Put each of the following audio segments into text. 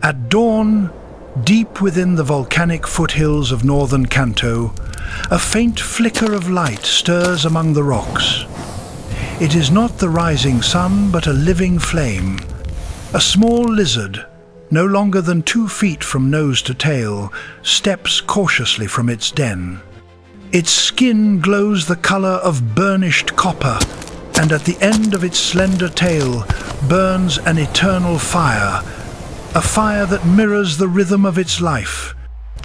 At dawn, deep within the volcanic foothills of northern Kanto, a faint flicker of light stirs among the rocks. It is not the rising sun, but a living flame. A small lizard, no longer than 2 feet from nose to tail, steps cautiously from its den. Its skin glows the color of burnished copper, and at the end of its slender tail burns an eternal fire, a fire that mirrors the rhythm of its life.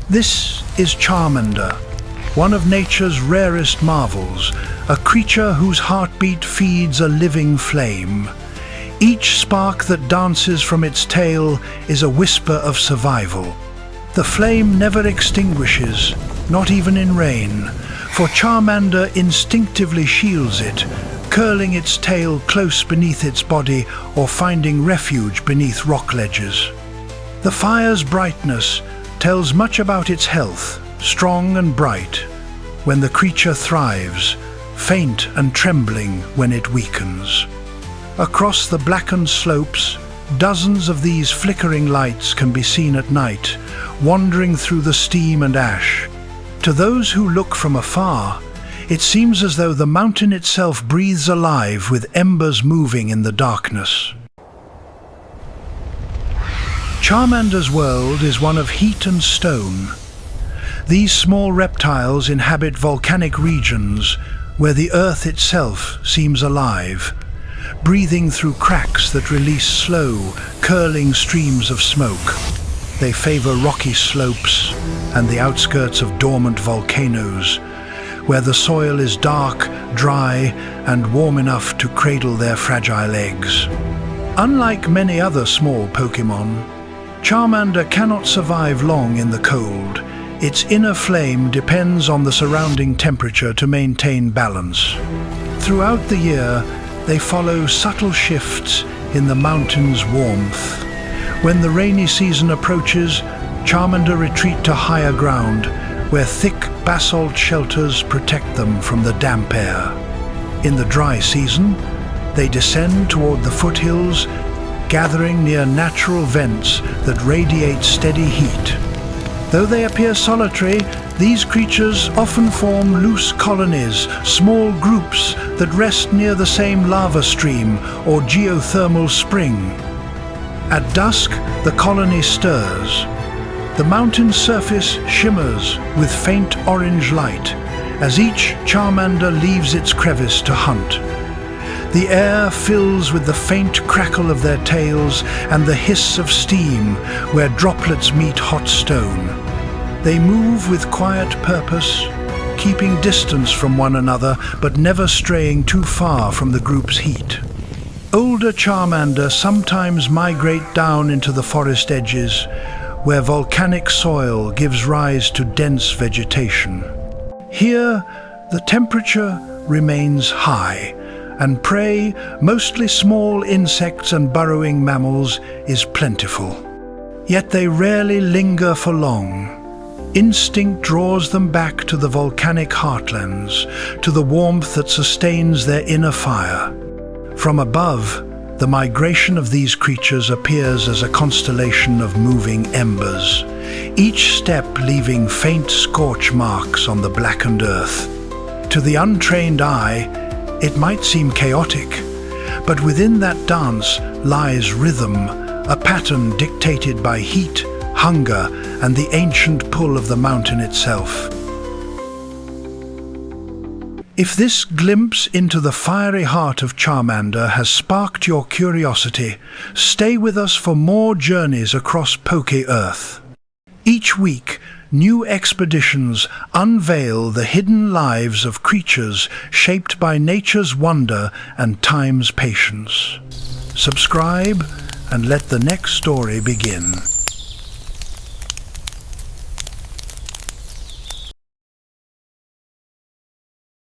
This is Charmander, one of nature's rarest marvels, a creature whose heartbeat feeds a living flame. Each spark that dances from its tail is a whisper of survival. The flame never extinguishes, not even in rain, for Charmander instinctively shields it, curling its tail close beneath its body or finding refuge beneath rock ledges. The fire's brightness tells much about its health, strong and bright when the creature thrives, faint and trembling when it weakens. Across the blackened slopes, dozens of these flickering lights can be seen at night, wandering through the steam and ash. To those who look from afar, it seems as though the mountain itself breathes alive with embers moving in the darkness. Charmander's world is one of heat and stone. These small reptiles inhabit volcanic regions where the earth itself seems alive, breathing through cracks that release slow, curling streams of smoke. They favor rocky slopes and the outskirts of dormant volcanoes, where the soil is dark, dry, and warm enough to cradle their fragile eggs. Unlike many other small Pokémon, Charmander cannot survive long in the cold. Its inner flame depends on the surrounding temperature to maintain balance. Throughout the year, they follow subtle shifts in the mountain's warmth. When the rainy season approaches, Charmander retreat to higher ground, where thick basalt shelters protect them from the damp air. In the dry season, they descend toward the foothills, gathering near natural vents that radiate steady heat. Though they appear solitary, these creatures often form loose colonies, small groups that rest near the same lava stream or geothermal spring. At dusk, the colony stirs. The mountain surface shimmers with faint orange light as each Charmander leaves its crevice to hunt. The air fills with the faint crackle of their tails and the hiss of steam where droplets meet hot stone. They move with quiet purpose, keeping distance from one another but never straying too far from the group's heat. Older Charmander sometimes migrate down into the forest edges, where volcanic soil gives rise to dense vegetation. Here, the temperature remains high, and prey, mostly small insects and burrowing mammals, is plentiful. Yet they rarely linger for long. Instinct draws them back to the volcanic heartlands, to the warmth that sustains their inner fire. From above, the migration of these creatures appears as a constellation of moving embers, each step leaving faint scorch marks on the blackened earth. To the untrained eye, it might seem chaotic, but within that dance lies rhythm, a pattern dictated by heat, hunger, and the ancient pull of the mountain itself. If this glimpse into the fiery heart of Charmander has sparked your curiosity, stay with us for more journeys across PokéEarth. Each week, new expeditions unveil the hidden lives of creatures shaped by nature's wonder and time's patience. Subscribe and let the next story begin.